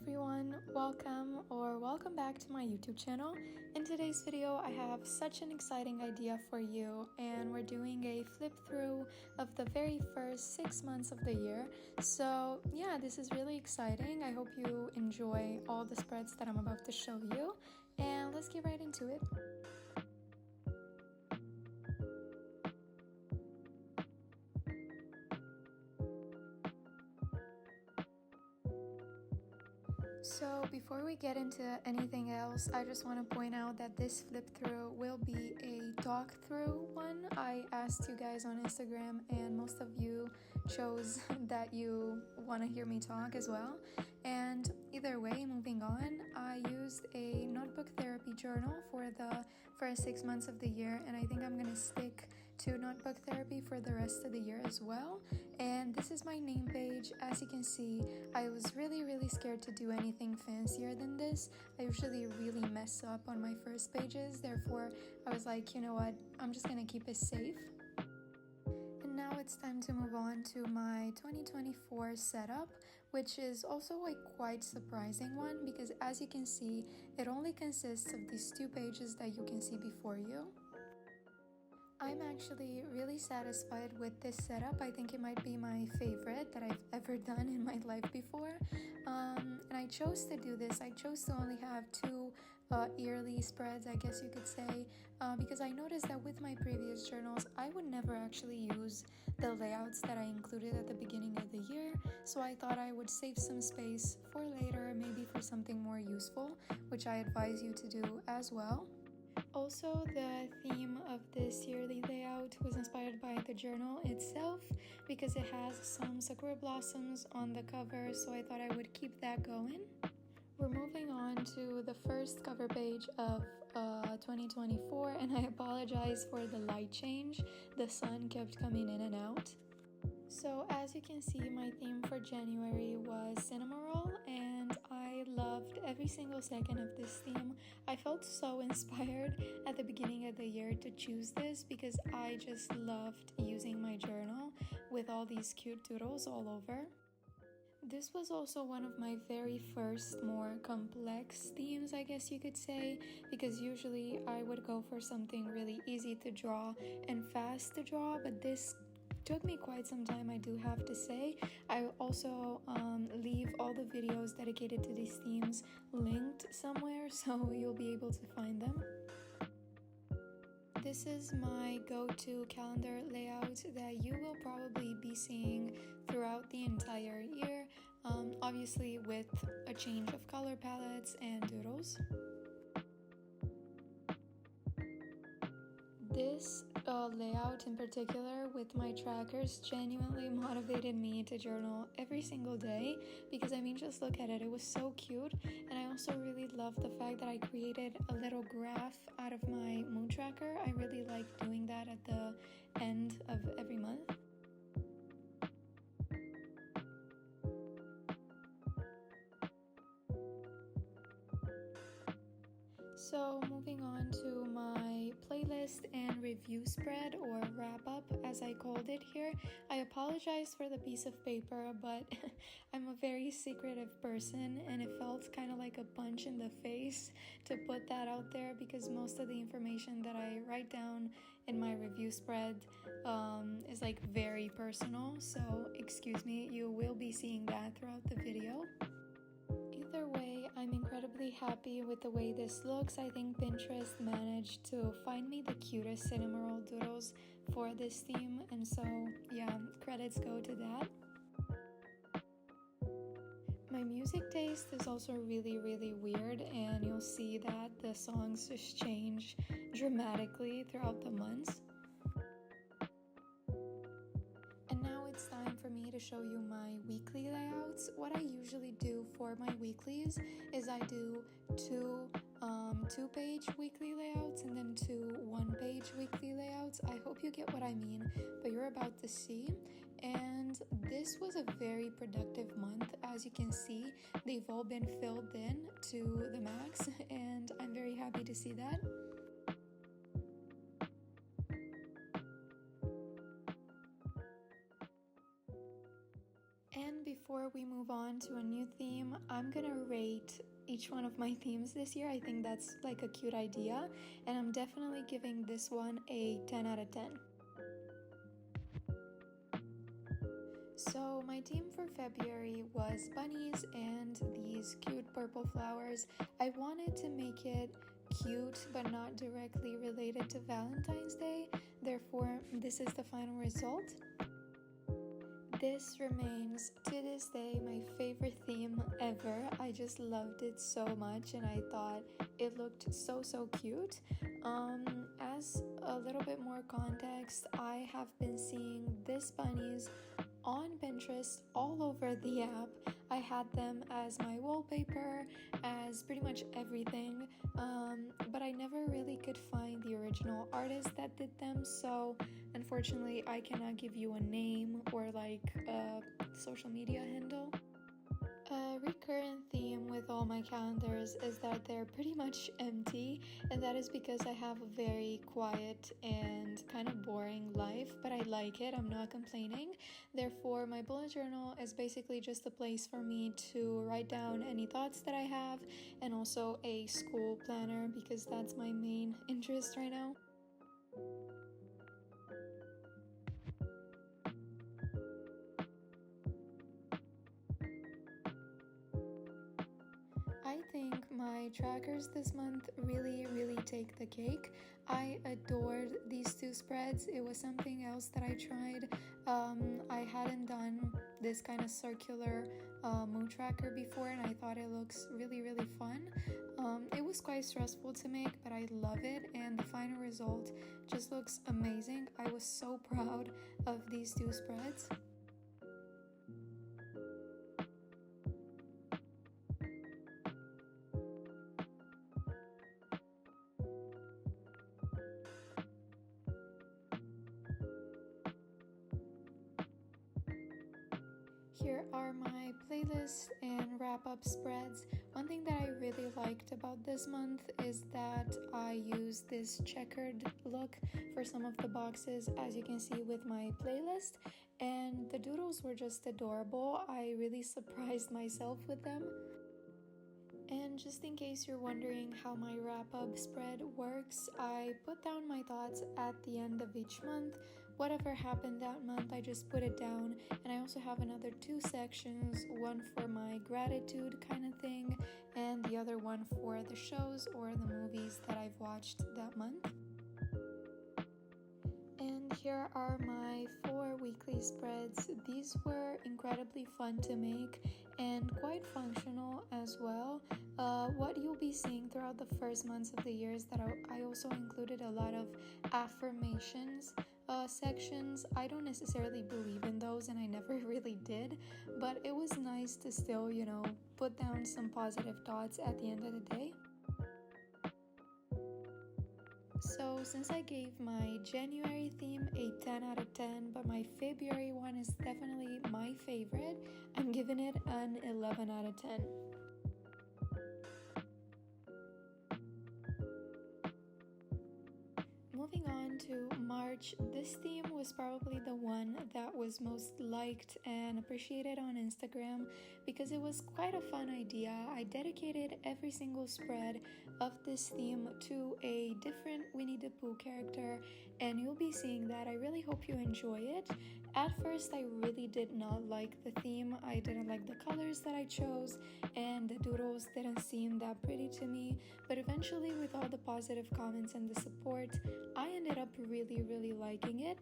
everyone, welcome back to my YouTube channel. In today's video I have such an exciting idea for you, and we're doing a flip through of the very first 6 months of the year. So yeah, this is really exciting. I hope you enjoy all the spreads that I'm about to show you, and let's get right into it. So before we get into anything else, I just want to point out that this flip through will be a talk through one. I asked you guys on Instagram and most of you chose that you want to hear me talk as well. And either way, moving on, I used a notebook therapy journal for the first 6 months of the year, and I think I'm going to stick to notebook therapy for the rest of the year as well. And this is my name page. As you can see, I was really scared to do anything fancier than this. I usually really mess up on my first pages, therefore I was like, you know what, I'm just gonna keep it safe. And now it's time to move on to my 2024 setup, which is also a quite surprising one because as you can see, it only consists of these 2 pages that you can see before you. I'm actually really satisfied with this setup. I think it might be my favorite that I've ever done in my life before. And I chose to do this. I chose to only have 2 yearly spreads, I guess you could say, because I noticed that with my previous journals, I would never actually use the layouts that I included at the beginning of the year. So I thought I would save some space for later, maybe for something more useful, which I advise you to do as well. Also, the theme of this yearly layout was inspired by the journal itself because it has some sakura blossoms on the cover, so I thought I would keep that going. We're moving on to the first cover page of 2024, and I apologize for the light change. The sun kept coming in and out. So as you can see, my theme for January was Cinnamoroll, and I loved every single second of this theme. I felt so inspired at the beginning of the year to choose this because I just loved using my journal with all these cute doodles all over. This was also one of my very first more complex themes, I guess you could say, because usually I would go for something really easy to draw and fast to draw, but this took me quite some time, I do have to say. I also leave all the videos dedicated to these themes linked somewhere, so you'll be able to find them. This is my go-to calendar layout that you will probably be seeing throughout the entire year, obviously with a change of color palettes and doodles. This layout in particular with my trackers genuinely motivated me to journal every single day because I mean, just look at it, it was so cute. And I also really love the fact that I created a little graph out of my moon tracker. I really like doing that at the end of every month. So moving on to my playlist and review spread, or wrap up as I called it here. I apologize for the piece of paper, but I'm a very secretive person and it felt kind of like a punch in the face to put that out there because most of the information that I write down in my review spread is like very personal, so excuse me, you will be seeing that throughout the video. Either way, I'm incredibly happy with the way this looks. I think Pinterest managed to find me the cutest Cinnamoroll doodles for this theme, and so yeah, credits go to that. My music taste is also really weird, and you'll see that the songs just change dramatically throughout the months. It's time for me to show you my weekly layouts. What I usually do for my weeklies is I do 2 2-page weekly layouts and then 2 1-page weekly layouts. I hope you get what I mean, but you're about to see. And this was a very productive month. As you can see, they've all been filled in to the max, and I'm very happy to see that. And before we move on to a new theme, I'm gonna rate each one of my themes this year. I think that's like a cute idea, and I'm definitely giving this one a 10 out of 10. So my theme for February was bunnies and these cute purple flowers. I wanted to make it cute but not directly related to Valentine's Day, therefore this is the final result. This remains to this day my favorite theme ever. I just loved it so much and I thought it looked so cute. As a little bit more context, I have been seeing these bunnies on Pinterest all over the app. I had them as my wallpaper, as pretty much everything, but I never really could find the original artist that did them, so unfortunately I cannot give you a name or like a social media handle. A recurrent theme with all my calendars is that they're pretty much empty, and that is because I have a very quiet and kind of boring life, but I like it, I'm not complaining. Therefore, my bullet journal is basically just a place for me to write down any thoughts that I have, and also a school planner because that's my main interest right now. I think my trackers this month really take the cake. I adored these two spreads. It was something else that I tried. I hadn't done this kind of circular mood tracker before, and I thought it looks really fun. It was quite stressful to make, but I love it, and the final result just looks amazing. I was so proud of these two spreads. Here are my playlists and wrap-up spreads. One thing that I really liked about this month is that I used this checkered look for some of the boxes, as you can see with my playlist, and the doodles were just adorable. I really surprised myself with them. And just in case you're wondering how my wrap-up spread works, I put down my thoughts at the end of each month. Whatever happened that month, I just put it down, and I also have another 2 sections, one for my gratitude kind of thing, and the other one for the shows or the movies that I've watched that month. And here are my 4 weekly spreads. These were incredibly fun to make and quite functional as well. What you'll be seeing throughout the first months of the year is that I also included a lot of affirmations sections. I don't necessarily believe in those, and I never really did, but it was nice to still, put down some positive thoughts at the end of the day. So since I gave my January theme a 10 out of 10, but my February one is definitely my favorite, I'm giving it an 11 out of 10. Moving on to March, this theme was probably the one that was most liked and appreciated on Instagram because it was quite a fun idea. I dedicated every single spread of this theme to a different Winnie the Pooh character, and you'll be seeing that. I really hope you enjoy it. At first, I really did not like the theme. I didn't like the colors that I chose, and the doodles didn't seem that pretty to me, but eventually, with all the positive comments and the support, I ended up really liking it.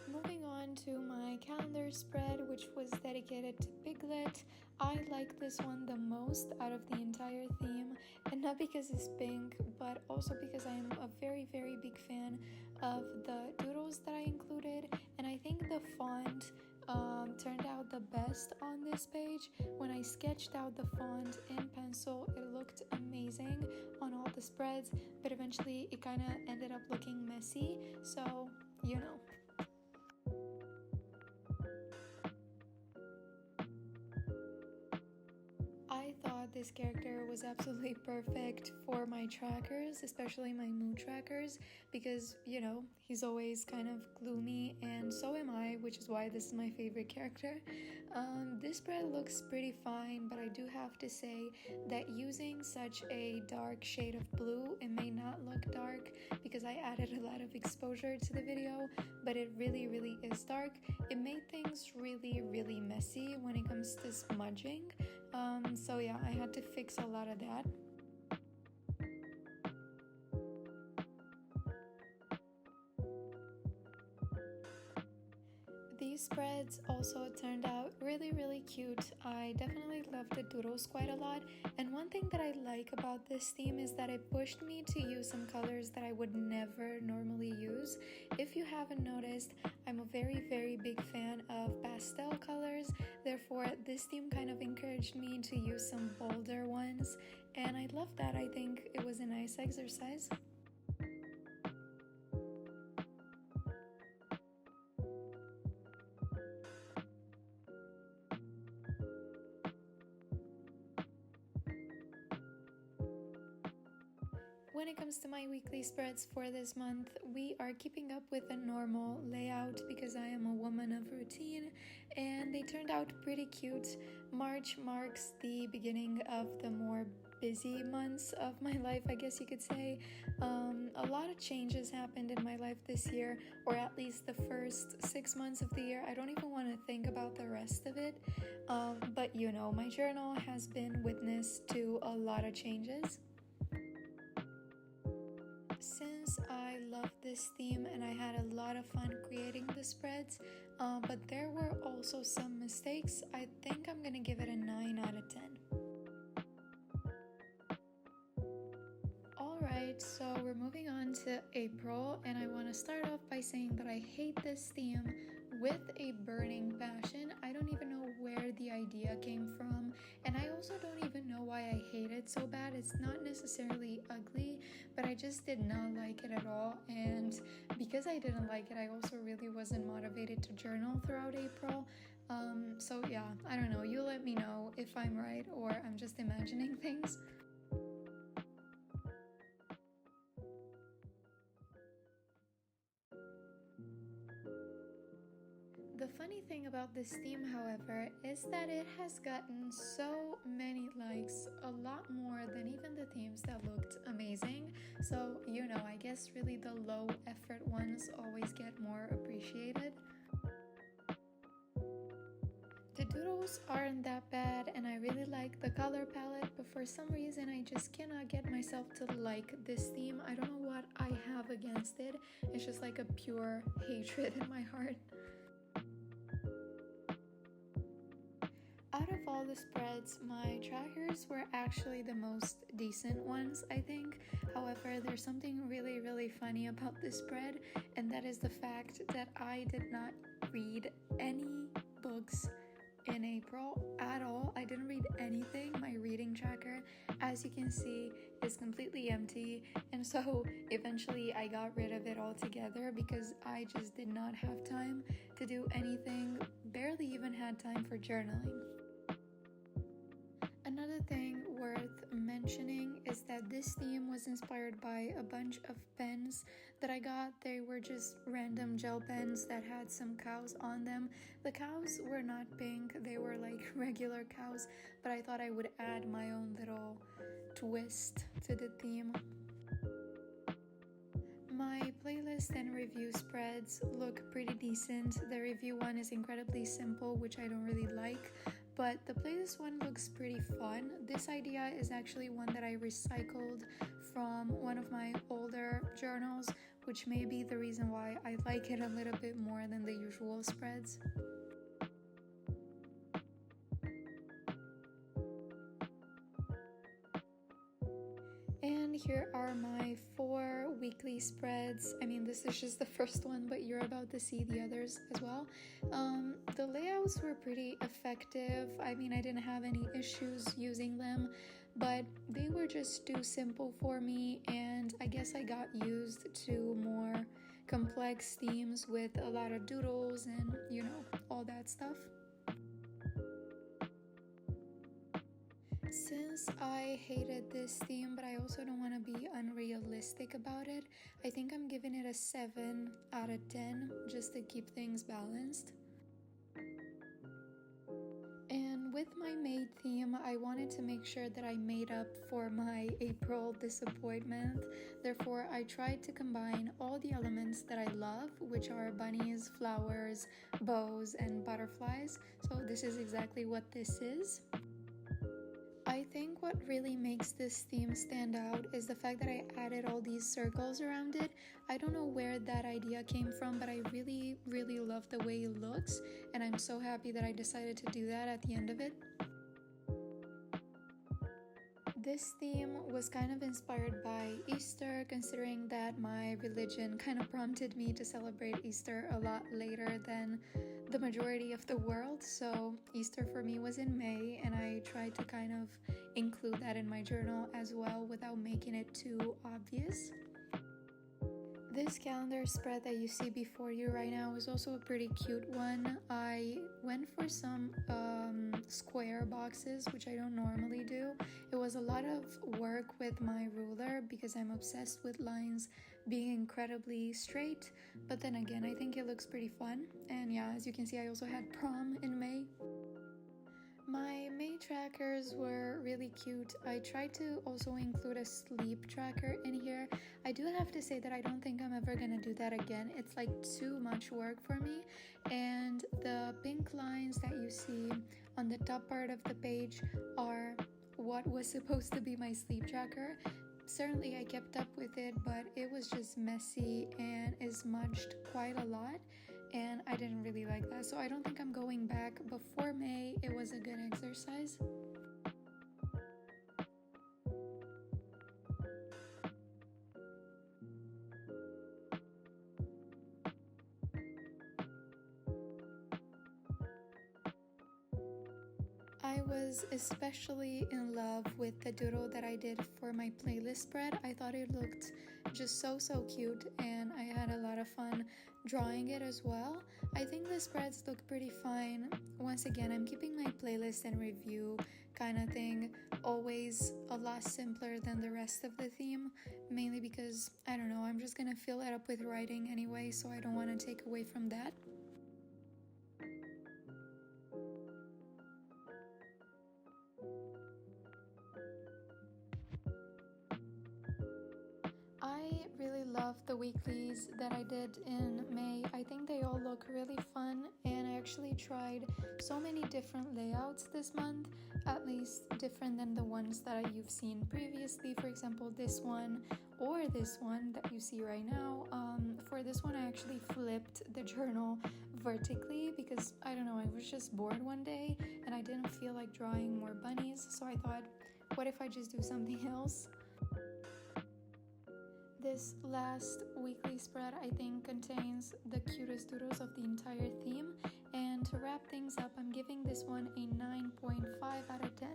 Moving on to my calendar spread, which was dedicated to Piglet. I like this one the most out of the entire theme, and not because it's pink, but also because I am a very big fan of the doodles that I included, and I think the font turned out the best on this page. When I sketched out the font in pencil, it looked amazing on all the spreads, but eventually it kind of ended up looking messy, so I thought this character was absolutely perfect for my trackers, especially my mood trackers, because, you know, he's always kind of gloomy, and so am I, which is why this is my favorite character. This spread looks pretty fine, but I do have to say that using such a dark shade of blue, it may not look dark because I added a lot of exposure to the video, but it really is dark. It made things really messy when it comes to smudging. So yeah, I had to fix a lot of that. These spreads also turned out really cute. I definitely love the doodles quite a lot, and one thing that I like about this theme is that it pushed me to use some colors that I would never normally use. If you haven't noticed, I'm a very big fan of pastel colors, therefore this theme kind of encouraged me to use some bolder ones, and I love that. I think it was a nice exercise. When it comes to my weekly spreads for this month, we are keeping up with a normal layout because I am a woman of routine, and they turned out pretty cute. March marks the beginning of the more busy months of my life, I guess you could say. A lot of changes happened in my life this year, or at least the first 6 months of the year. I don't even want to think about the rest of it, but you know, my journal has been witness to a lot of changes. Since I love this theme and I had a lot of fun creating the spreads, but there were also some mistakes, I think I'm gonna give it a 9 out of 10. Alright, so we're moving on to April, and I want to start off by saying that I hate this theme with a burning passion. I don't even know where the idea came from, and I also don't even know why I hate it so bad. It's not necessarily ugly, but I just did not like it at all, and because I didn't like it, I also really wasn't motivated to journal throughout April. So yeah, I don't know, you let me know if I'm right or I'm just imagining things. The funny thing about this theme, however, is that it has gotten so many likes, a lot more than even the themes that looked amazing. So, you know, I guess really the low effort ones always get more appreciated. The doodles aren't that bad, and I really like the color palette, but for some reason I just cannot get myself to like this theme. I don't know what I have against it. It's just like a pure hatred in my heart. Out of all the spreads, my trackers were actually the most decent ones, I think. However, there's something really funny about this spread, and that is the fact that I did not read any books in April at all. I didn't read anything. My reading tracker, as you can see, is completely empty, and so eventually I got rid of it altogether because I just did not have time to do anything, barely even had time for journaling. Another thing worth mentioning is that this theme was inspired by a bunch of pens that I got. They were just random gel pens that had some cows on them. The cows were not pink, they were like regular cows, but I thought I would add my own little twist to the theme. My playlist and review spreads look pretty decent. The review one is incredibly simple, which I don't really like, but the playlist one looks pretty fun. This idea is actually one that I recycled from one of my older journals, which may be the reason why I like it a little bit more than the usual spreads. And here are my 4 weekly spreads. I mean, this is just the first one, but you're about to see the others as well. The layouts were pretty effective. I mean, I didn't have any issues using them, but they were just too simple for me, and I guess I got used to more complex themes with a lot of doodles and, you know, all that stuff. Since I hated this theme, but I also don't want to be unrealistic about it, I think I'm giving it a 7 out of 10 just to keep things balanced. And with my May theme, I wanted to make sure that I made up for my April disappointment. Therefore, I tried to combine all the elements that I love, which are bunnies, flowers, bows, and butterflies. So this is exactly what this is. I think what really makes this theme stand out is the fact that I added all these circles around it. I don't know where that idea came from, but I really love the way it looks, and I'm so happy that I decided to do that at the end of it. This theme was kind of inspired by Easter, considering that my religion kind of prompted me to celebrate Easter a lot later than the majority of the world. So Easter for me was in May, and I tried to kind of include that in my journal as well without making it too obvious. This calendar spread that you see before you right now is also a pretty cute one. I went for some square boxes, which I don't normally do. It was a lot of work with my ruler because I'm obsessed with lines being incredibly straight. But then again, I think it looks pretty fun. And yeah, as you can see, I also had prom in May. My May trackers were really cute. I tried to also include a sleep tracker in here. I do have to say that I don't think I'm ever gonna do that again. It's like too much work for me. And the pink lines that you see on the top part of the page are what was supposed to be my sleep tracker. Certainly I kept up with it, but it was just messy and it smudged quite a lot, and I didn't really like that. So I don't think I'm going back. Before May, it was a good exercise. I was especially in love with the doodle that I did for my playlist spread. I thought it looked just so cute, and I had a lot of fun drawing it as well. I think the spreads look pretty fine. Once again, I'm keeping my playlist and review kind of thing always a lot simpler than the rest of the theme, mainly because, I don't know, I'm just gonna fill it up with writing anyway, so I don't want to take away from that. I really love the weeklies that I did in May. I think they all look really fun, and I actually tried so many different layouts this month, at least different than the ones that you've seen previously. For example, this one or this one that you see right now. For this one, I actually flipped the journal vertically because, I don't know, I was just bored one day and I didn't feel like drawing more bunnies, so I thought, what if I just do something else? This last weekly spread, I think, contains the cutest doodles of the entire theme, and to wrap things up, I'm giving this one a 9.5 out of 10.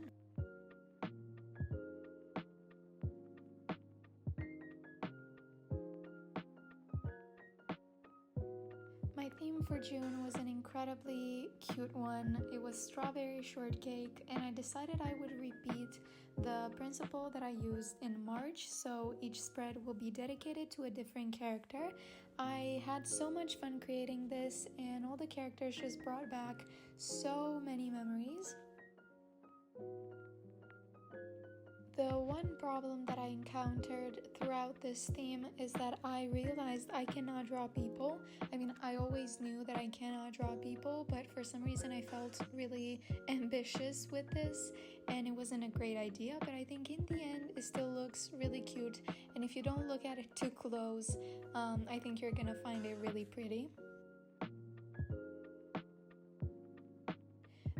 My theme for June was an incredibly cute one. It was strawberry shortcake, and I decided I would repeat the principle that I used in March, so each spread will be dedicated to a different character. I had so much fun creating this, and all the characters just brought back so many memories. The one problem that I encountered throughout this theme is that I realized I cannot draw people. I mean, I always knew that I cannot draw people, but for some reason I felt really ambitious with this, and it wasn't a great idea, but I think in the end it still looks really cute, and if you don't look at it too close, I think you're gonna find it really pretty.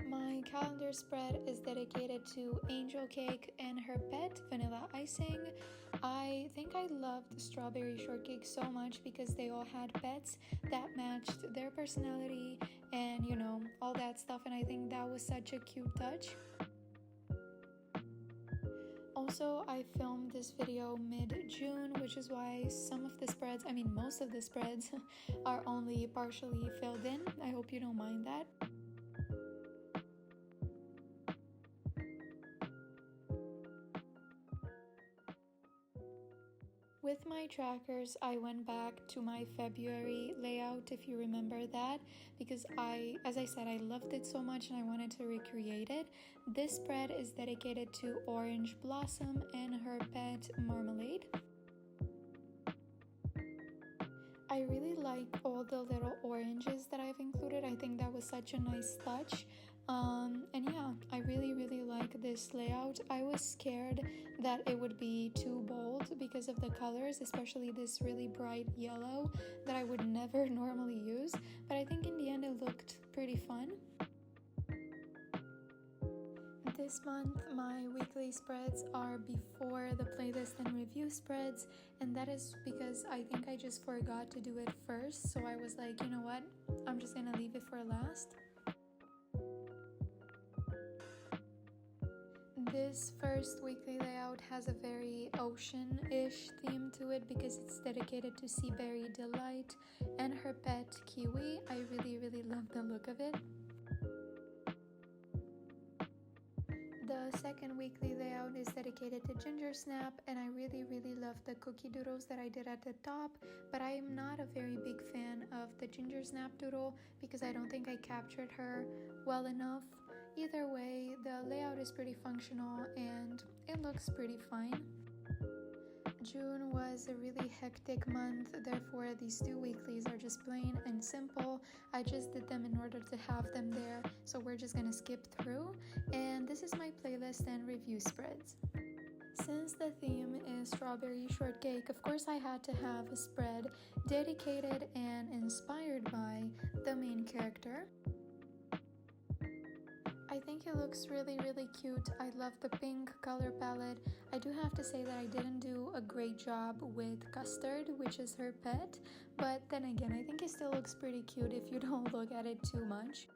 My calendar spread is dedicated to Angel Cake and her pet, Vanilla Icing. I think I loved Strawberry Shortcake so much because they all had pets that matched their personality and, you know, all that stuff, and I think that was such a cute touch. Also, I filmed this video mid-June, which is why most of the spreads are only partially filled in. I hope you don't mind that. With my trackers, I went back to my February layout, if you remember that, because as I said, I loved it so much and I wanted to recreate it. This spread is dedicated to Orange Blossom and her pet Marmalade. I really like all the little oranges that I've included. I think that was such a nice touch. And yeah, I really like this layout. I was scared that it would be too bold because of the colors, especially this really bright yellow that I would never normally use, but I think in the end it looked pretty fun. This month my weekly spreads are before the playlist and review spreads, and that is because I think I just forgot to do it first, so I was like, you know what, I'm just gonna leave it for last. This first weekly layout has a very ocean-ish theme to it because it's dedicated to Seaberry Delight and her pet Kiwi. I really love the look of it. The second weekly layout is dedicated to Ginger Snap, and I really love the cookie doodles that I did at the top, but I am not a very big fan of the Ginger Snap doodle because I don't think I captured her well enough. Either way, the layout is pretty functional and it looks pretty fine. June was a really hectic month, therefore these two weeklies are just plain and simple. I just did them in order to have them there, so we're just gonna skip through. And this is my playlist and review spreads. Since the theme is strawberry shortcake, of course I had to have a spread dedicated and inspired by the main character. I think it looks really cute. I love the pink color palette. I do have to say that I didn't do a great job with Custard, which is her pet, but then again, I think it still looks pretty cute if you don't look at it too much.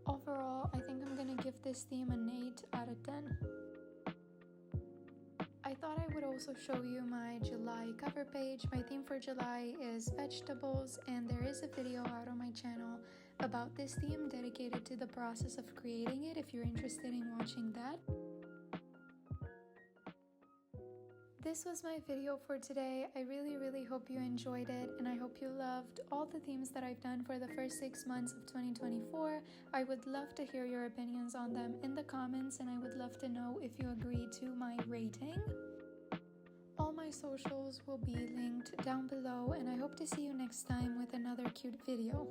Overall, I think I'm gonna give this theme an 8 out of 10. I thought I would also show you my July cover page. My theme for July is vegetables, and there is a video out on my channel about this theme dedicated to the process of creating it if you're interested in watching that. This was my video for today. I really hope you enjoyed it, and I hope you loved all the themes that I've done for the first 6 months of 2024. I would love to hear your opinions on them in the comments, and I would love to know if you agree to my rating. All my socials will be linked down below, and I hope to see you next time with another cute video.